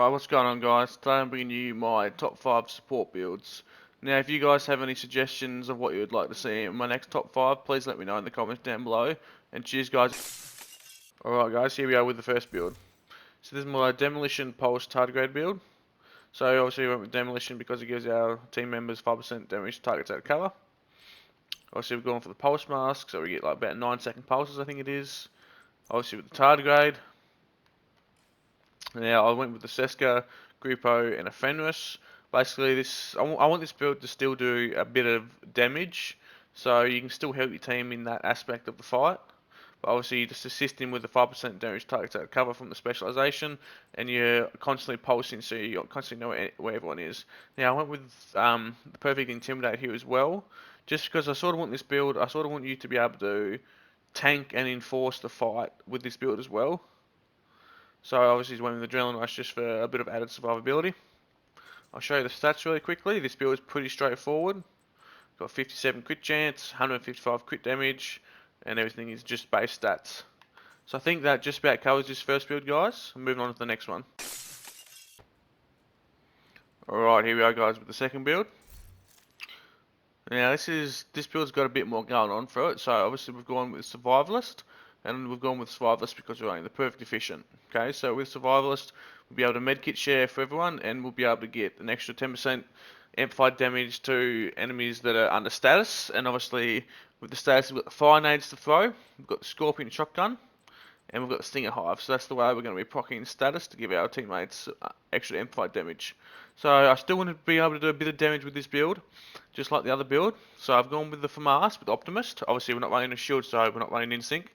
Alright, what's going on guys? Today I'm bringing you my top 5 support builds. Now if you guys have any suggestions of what you would like to see in my next top 5, please let me know in the comments down below. And cheers guys. Alright guys, here we are with the first build. So this is my Demolition Pulse tardigrade build. So obviously we went with Demolition because it gives our team members 5% damage to targets out of cover. Obviously we've gone for the Pulse mask, so we get like about 9-second pulses I think it is. Obviously with the tardigrade. Now I went with the Seska, Grupo and a Fenris. Basically I want this build to still do a bit of damage, so you can still help your team in that aspect of the fight. But obviously you just assist him with the 5% damage targets out of cover from the specialization, and you're constantly pulsing so you constantly know where everyone is. Now I went with the Perfect Intimidate here as well, just because I sort of want this build, I sort of want you to be able to tank and enforce the fight with this build as well. So obviously he's went with Adrenaline Rush just for a bit of added survivability. I'll show you the stats really quickly. This build is pretty straightforward. Got 57 crit chance, 155 crit damage, and everything is just base stats. So I think that just about covers this first build, guys. Moving on to the next one. Alright, here we are guys with the second build. Now this build's got a bit more going on for it. So obviously we've gone with Survivalist. And we've gone with Survivalist because we're running the perfect efficient. Okay, so with Survivalist, we'll be able to medkit share for everyone, and we'll be able to get an extra 10% amplified damage to enemies that are under status. And obviously, with the status, we've got the fire nades to throw, we've got the Scorpion shotgun, and we've got the Stinger Hive. So that's the way we're going to be proccing status to give our teammates extra amplified damage. So I still want to be able to do a bit of damage with this build, just like the other build. So I've gone with the FAMAS with Optimist. Obviously, we're not running a shield, so we're not running in sync.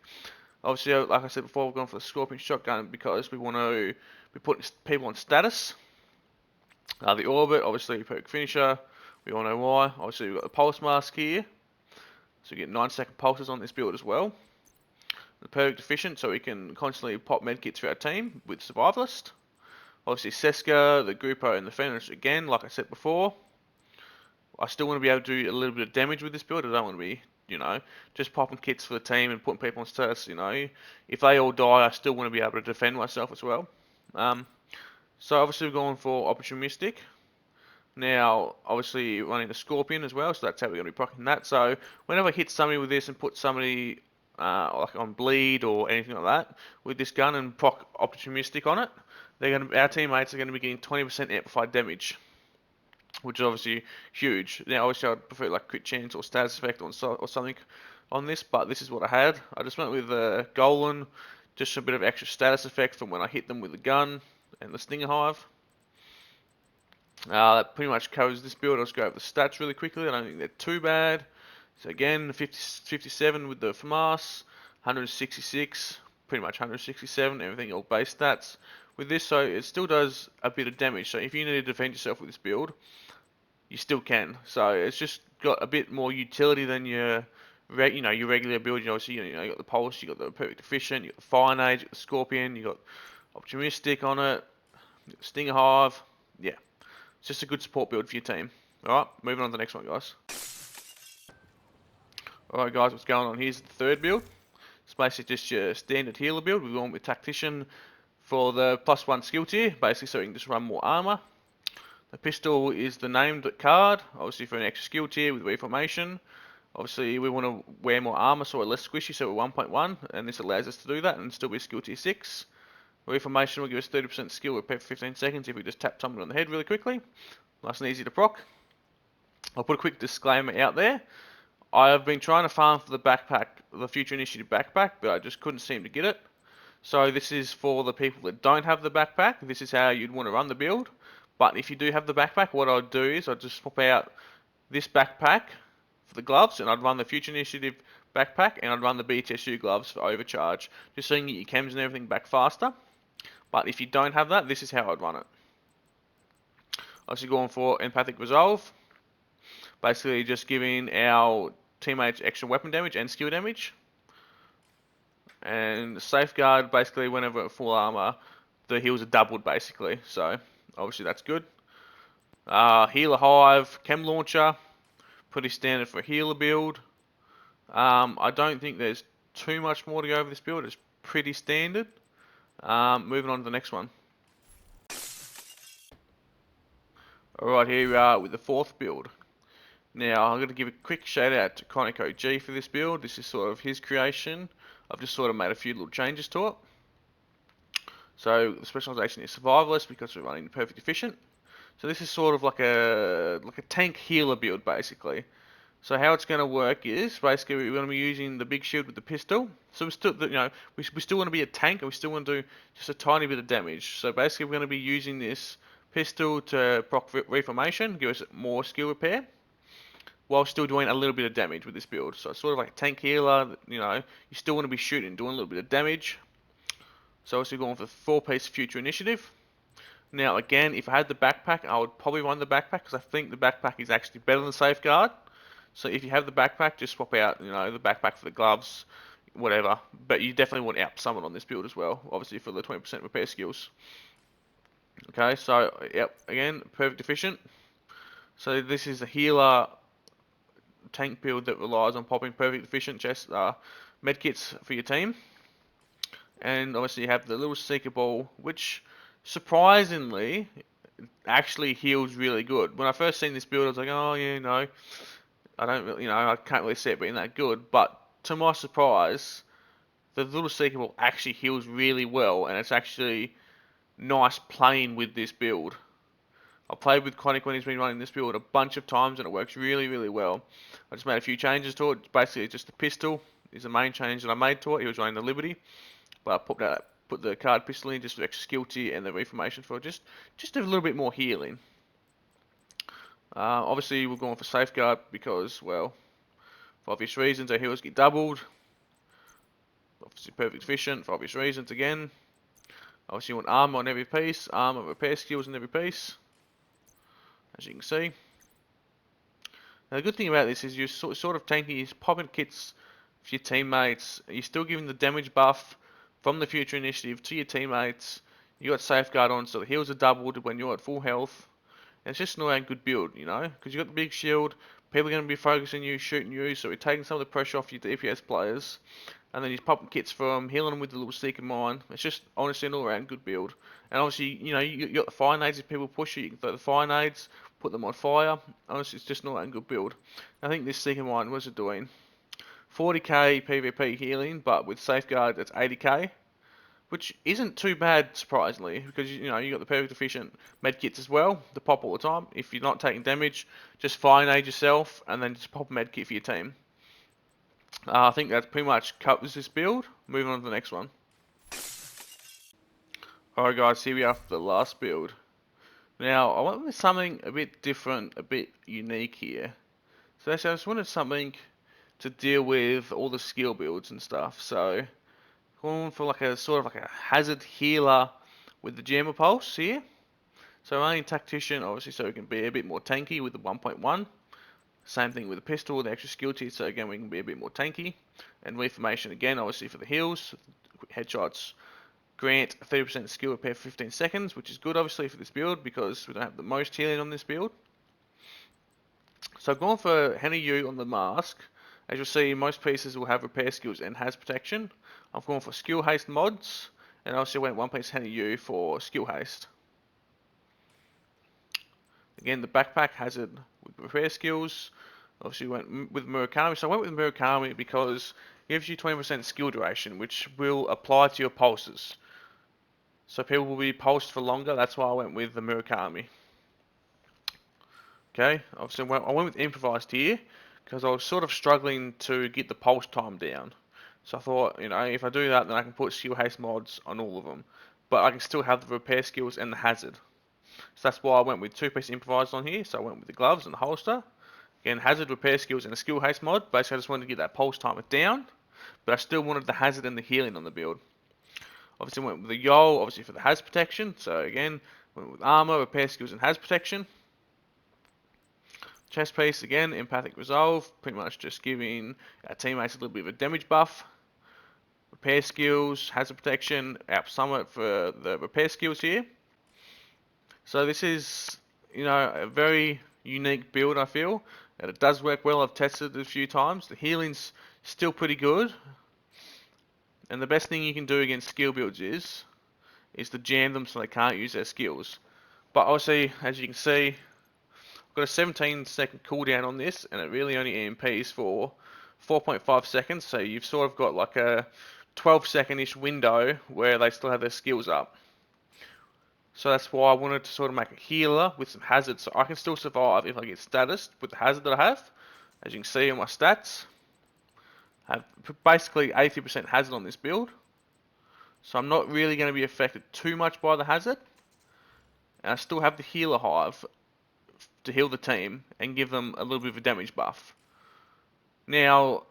Obviously, like I said before, we're going for the Scorpion shotgun because we want to be putting people on status. The Orbit, obviously, perfect finisher. We all know why. Obviously, we've got the Pulse mask here. So we get 9-second pulses on this build as well. The perfect efficient, so we can constantly pop medkits for our team with Survivalist. Obviously, Seska, the Grupo, and the Fenris again, like I said before. I still want to be able to do a little bit of damage with this build. I don't want to be, just popping kits for the team and putting people on status, If they all die, I still want to be able to defend myself as well. So obviously we're going for opportunistic. Now, obviously running the Scorpion as well, so that's how we're going to be proccing that. So whenever I hit somebody with this and put somebody like on bleed or anything like that with this gun and proc opportunistic on it, our teammates are going to be getting 20% amplified damage, which is obviously huge. Now, obviously, I'd prefer like crit chance or status effect or something on this, but this is what I had. I just went with Golan, just a bit of extra status effect from when I hit them with the gun and the Stinger Hive. That pretty much covers this build. I'll just go over the stats really quickly. I don't think they're too bad. So again, 57 with the FAMAS, 166, pretty much 167, everything all base stats with this, so it still does a bit of damage. So if you need to defend yourself with this build, you still can. So it's just got a bit more utility than your regular build. Obviously, you got the Pulse, you got the perfect efficient, you got the fire nade, you got the Scorpion, you got optimistic on it, you got the Stinger Hive. Yeah, it's just a good support build for your team. All right, moving on to the next one, guys. All right, guys, what's going on? Here's the third build. It's basically just your standard healer build. We're going with Tactician for the +1 skill tier, basically so you can just run more armor. The pistol is the named card, obviously for an extra skill tier with reformation. Obviously we want to wear more armor so we're less squishy, so we're 1.1, and this allows us to do that and still be skill tier 6. Reformation will give us 30% skill repair for 15 seconds if we just tap someone on the head really quickly. Nice and easy to proc. I'll put a quick disclaimer out there. I have been trying to farm for the backpack, the Future Initiative backpack, but I just couldn't seem to get it. So this is for the people that don't have the backpack. This is how you'd want to run the build. But if you do have the backpack, what I'd do is I'd just swap out this backpack for the gloves, and I'd run the Future Initiative backpack, and I'd run the BTSU gloves for overcharge, just so you can get your chems and everything back faster. But if you don't have that, this is how I'd run it. Obviously going for Empathic Resolve. Basically just giving our teammates extra weapon damage and skill damage. And Safeguard, basically whenever at full armor, the heals are doubled basically, so obviously that's good. Healer Hive, Chem Launcher, pretty standard for a healer build. I don't think there's too much more to go over this build, it's pretty standard. Moving on to the next one. Alright, here we are with the fourth build. Now, I'm going to give a quick shout out to Kroniks OG for this build. This is sort of his creation. I've just sort of made a few little changes to it. So, the specialization is Survivalist because we're running perfect efficient. So this is sort of like a tank healer build basically. So how it's going to work is basically we're going to be using the big shield with the pistol. So we still, we still want to be a tank and we still want to do just a tiny bit of damage. So basically we're going to be using this pistol to proc reformation, give us more skill repair, while still doing a little bit of damage with this build. So it's sort of like a tank healer. You still want to be shooting, doing a little bit of damage. So obviously going for 4-piece future initiative. Now again, if I had the backpack, I would probably run the backpack because I think the backpack is actually better than safeguard. So if you have the backpack, just swap out, the backpack for the gloves, whatever. But you definitely want out summon on this build as well, obviously for the 20% repair skills. Okay, so yep, again, perfect efficient. So this is a healer tank build that relies on popping perfect efficient chest medkits for your team. And obviously you have the little seeker ball, which surprisingly actually heals really good. When I first seen this build, I was like, oh yeah, no, I don't really, I can't really see it being that good. But to my surprise, the little seeker ball actually heals really well, and it's actually nice playing with this build. I've played with Kroniks when he's been running this build a bunch of times, and it works really, really well. I just made a few changes to it. Basically, just the pistol is the main change that I made to it. He was running the Liberty, but I put the card pistol in just for extra skill tier and the reformation for just a little bit more healing. Obviously, we're going for safeguard because, well, for obvious reasons, our heals get doubled. Obviously, perfect efficient for obvious reasons again. Obviously, you want armor on every piece, armor repair skills on every piece, as you can see. Now, the good thing about this is you're sort of taking these popping kits for your teammates. You're still giving the damage buff from the future initiative to your teammates. You got safeguard on, so the heals are doubled when you're at full health. And it's just an all-round good build, because you got the big shield. People are going to be focusing you, shooting you, so we're taking some of the pressure off your DPS players. And then he's popping kits for them, healing them with the little seeker mine. It's just honestly an all-round good build. And obviously, you got the fire nades. If people push you can throw the fire nades, put them on fire. Honestly, it's just an all-round good build. I think this seeker mine, what's it doing? 40k PvP healing, but with safeguard, it's 80k. Which isn't too bad, surprisingly, because you got the perfect efficient medkits as well to pop all the time. If you're not taking damage, just fire nade yourself and then just pop a medkit for your team. I think that pretty much covers this build. Moving on to the next one. Alright guys, here we are for the last build. Now, I went with something a bit different, a bit unique here. So actually, I just wanted something to deal with all the skill builds and stuff. So, going for like a sort of like a hazard healer with the jammer pulse here. So running tactician, obviously, so we can be a bit more tanky with the 1.1. Same thing with the pistol, with the extra skill tier, so again we can be a bit more tanky. And reformation again, obviously for the heals, headshots grant 30% skill repair for 15 seconds, which is good obviously for this build because we don't have the most healing on this build. So I've gone for Henny Yu on the mask. As you'll see, most pieces will have repair skills and has protection. I've gone for skill haste mods, and I also went 1-piece Henny Yu for skill haste. Again, the backpack has it with repair skills. Obviously went with Murakami. So I went with Murakami because it gives you 20% skill duration, which will apply to your pulses. So people will be pulsed for longer. That's why I went with the Murakami. Okay, obviously I went with improvised here because I was sort of struggling to get the pulse time down. So I thought, if I do that, then I can put skill haste mods on all of them. But I can still have the repair skills and the hazard. So that's why I went with 2-piece improvised on here. So I went with the gloves and the holster. Again, hazard, repair skills, and a skill haste mod. Basically, I just wanted to get that pulse timer down. But I still wanted the hazard and the healing on the build. Obviously, went with the Yol, obviously for the has protection. So again, went with armor, repair skills, and has protection. Chest piece, again, empathic resolve. Pretty much just giving our teammates a little bit of a damage buff. Repair skills, hazard protection, out summit for the repair skills here. So this is, a very unique build, I feel. And it does work well. I've tested it a few times. The healing's still pretty good. And the best thing you can do against skill builds is to jam them so they can't use their skills. But obviously, as you can see, got a 17-second cooldown on this, and it really only EMPs for 4.5 seconds, so you've sort of got like a 12-second-ish window where they still have their skills up. So that's why I wanted to sort of make a healer with some hazards, so I can still survive if I get status with the hazard that I have. As you can see on my stats, I have basically 80% hazard on this build, so I'm not really going to be affected too much by the hazard. And I still have the healer hive to heal the team and give them a little bit of a damage buff. Now,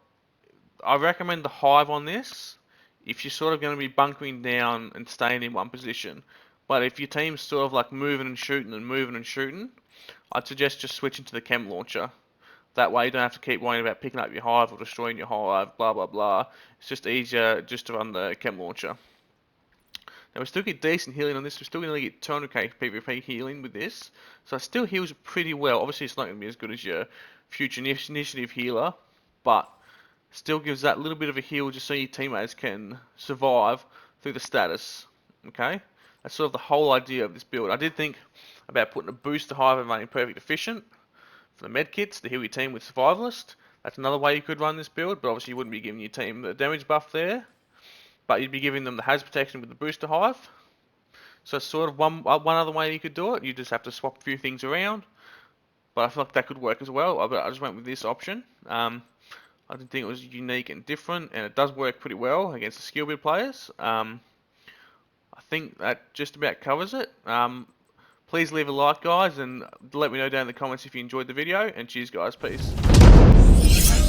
I recommend the hive on this if you're sort of going to be bunkering down and staying in one position. But if your team's sort of like moving and shooting and moving and shooting, I'd suggest just switching to the chem launcher. That way you don't have to keep worrying about picking up your hive or destroying your hive, blah blah blah. It's just easier just to run the chem launcher. Now we still get decent healing on this, we're still going to get 200k PvP healing with this. So it still heals pretty well. Obviously it's not going to be as good as your future initiative healer, but still gives that little bit of a heal just so your teammates can survive through the status. Okay? That's sort of the whole idea of this build. I did think about putting a booster hive and running perfect efficient for the medkits to heal your team with Survivalist. That's another way you could run this build, but obviously you wouldn't be giving your team the damage buff there. But you'd be giving them the hazard protection with the booster hive. So it's sort of one other way you could do it. You just have to swap a few things around. But I feel like that could work as well. I just went with this option. I didn't think it was unique and different, and it does work pretty well against the skill build players. I think that just about covers it. Please leave a like, guys, and let me know down in the comments if you enjoyed the video, and cheers, guys. Peace.